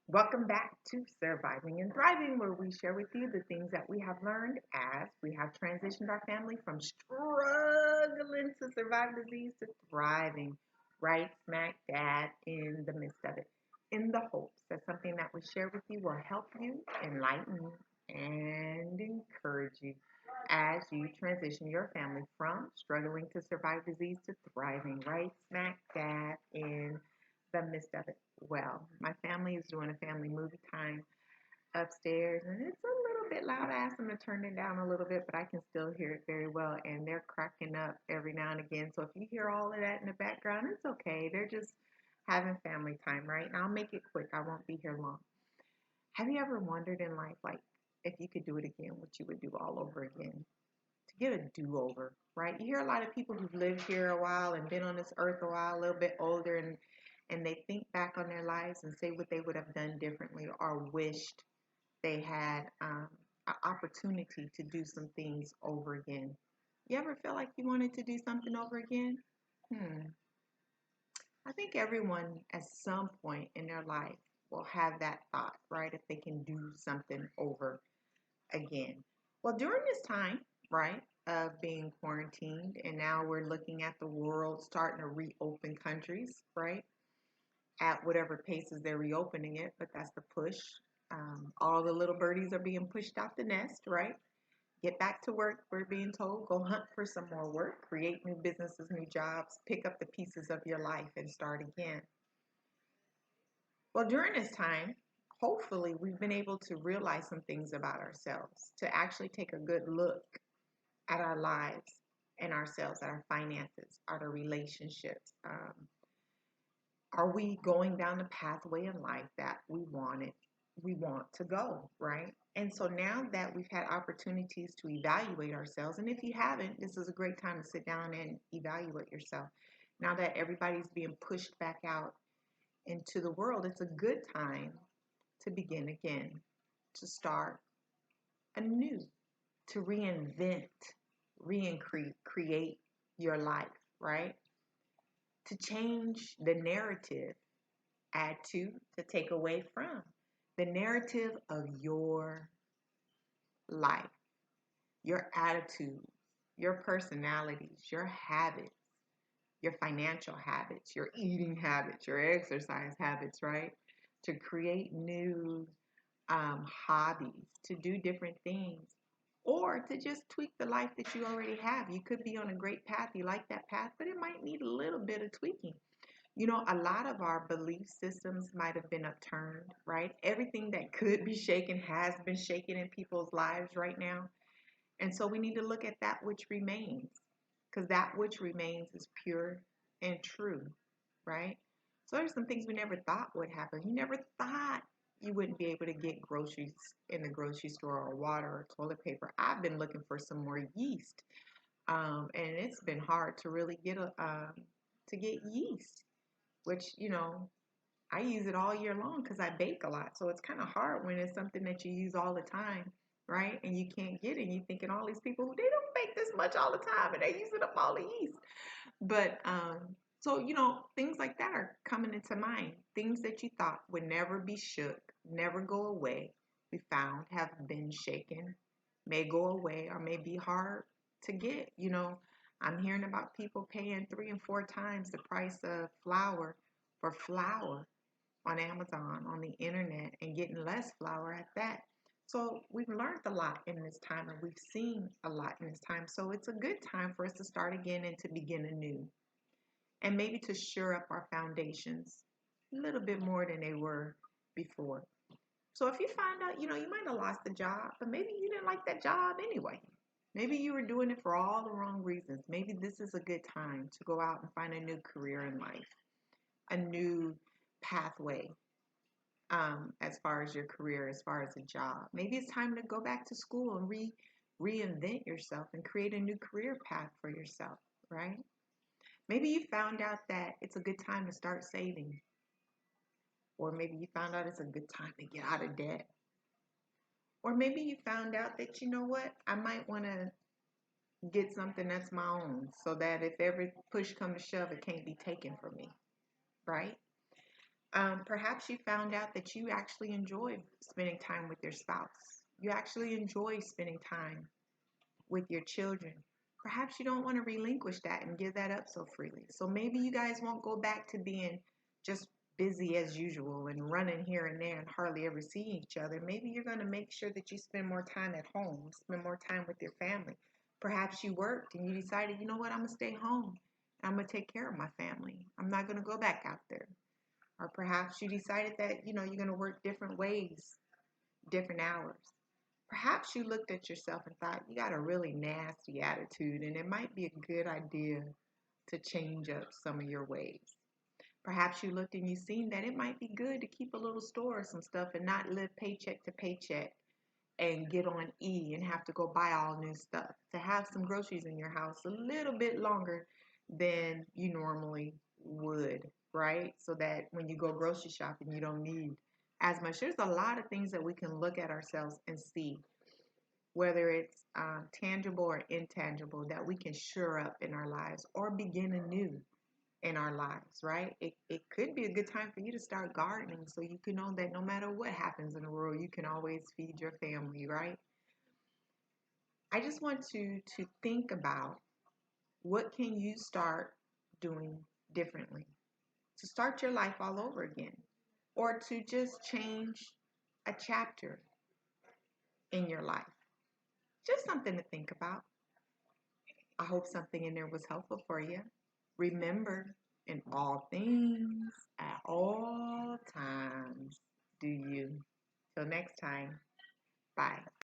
Welcome back to Surviving and Thriving, where we share with you the things that we have learned as we have transitioned our family from struggling to survive disease to thriving right smack dab in the midst of it, in the hopes that something that we share with you will help you, enlighten you, and encourage you as you transition your family from struggling to survive disease to thriving right smack dab in the midst of it. Well, my family is doing a family movie time upstairs, and it's a little bit loud. I asked them to turn it down a little bit, but I can still hear it very well, and they're cracking up every now and again. So if you hear all of that in the background, it's okay. They're just having family time, right? And I'll make it quick. I won't be here long. Have you ever wondered in life, like, if you could do it again, what you would do all over again? To get a do-over, right? You hear a lot of people who've lived here a while and been on this earth a while, a little bit older, and they think back on their lives and say what they would have done differently or wished they had an opportunity to do some things over again. You ever feel like you wanted to do something over again? Hmm. I think everyone at some point in their life will have that thought, right? If they can do something over again. Well, during this time, right, of being quarantined, and now we're looking at the world starting to reopen countries, right, at whatever paces they're reopening it, but that's the push. All the little birdies are being pushed out the nest, right? Get back to work, we're being told. Go hunt for some more work, create new businesses, new jobs, pick up the pieces of your life and start again. Well, during this time, hopefully, we've been able to realize some things about ourselves, to actually take a good look at our lives and ourselves, at our finances, at our relationships. Are we going down the pathway in life that we want to go, right? And so now that we've had opportunities to evaluate ourselves, and if you haven't, this is a great time to sit down and evaluate yourself. Now that everybody's being pushed back out into the world, it's a good time to begin again, to start anew, to reinvent, create your life, right? To change the narrative, add to take away from the narrative of your life, your attitude, your personalities, your habits, your financial habits, your eating habits, your exercise habits, right? To create new hobbies, to do different things, or to just tweak the life that you already have. You could be on a great path, you like that path, but it might need a little bit of tweaking. You know, a lot of our belief systems might have been upturned, right? Everything that could be shaken has been shaken in people's lives right now. And so we need to look at that which remains, because that which remains is pure and true, right? So there's some things we never thought would happen. You never thought you wouldn't be able to get groceries in the grocery store or water or toilet paper. I've been looking for some more yeast, and it's been hard to really get to get yeast, which I use it all year long because I bake a lot. So it's kind of hard when it's something that you use all the time, right? And you can't get it. And you're thinking all these people, they don't bake this much all the time and they using up all the yeast. But so things like that are coming into mind. Things that you thought would never be shook, never go away, we found have been shaken, may go away, or may be hard to get. I'm hearing about people paying 3 and 4 times the price of flour for flour on Amazon, on the internet, and getting less flour at that. So we've learned a lot in this time and we've seen a lot in this time. So it's a good time for us to start again and to begin anew and maybe to shore up our foundations a little bit more than they were before. So if you find out, you might have lost the job, but maybe you didn't like that job anyway. Maybe you were doing it for all the wrong reasons. Maybe this is a good time to go out and find a new career in life, a new pathway, as far as your career, as far as a job. Maybe it's time to go back to school and reinvent yourself and create a new career path for yourself, right? Maybe you found out that it's a good time to start saving, or maybe you found out it's a good time to get out of debt, or maybe you found out that you know what, I might want to get something that's my own, so that if ever push comes to shove, it can't be taken from me, right? Perhaps you found out that you actually enjoy spending time with your spouse. You actually enjoy spending time with your children. Perhaps you don't want to relinquish that and give that up so freely. So maybe you guys won't go back to being just busy as usual and running here and there and hardly ever seeing each other. Maybe you're going to make sure that you spend more time at home, spend more time with your family. Perhaps you worked and you decided, you know what, I'm going to stay home. I'm going to take care of my family. I'm not going to go back out there. Or perhaps you decided that, you're going to work different ways, different hours. Perhaps you looked at yourself and thought you got a really nasty attitude and it might be a good idea to change up some of your ways. Perhaps you looked and you seen that it might be good to keep a little store of some stuff and not live paycheck to paycheck and get on E and have to go buy all new stuff. To have some groceries in your house a little bit longer than you normally would, right? So that when you go grocery shopping, you don't need as much. There's a lot of things that we can look at ourselves and see, whether it's tangible or intangible, that we can shore up in our lives or begin anew in our lives, right? It could be a good time for you to start gardening so you can know that no matter what happens in the world, you can always feed your family, right? I just want you to think about what can you start doing differently to start your life all over again or to just change a chapter in your life. Just something to think about. I hope something in there was helpful for you. Remember, in all things, at all times, do you. Till next time, bye.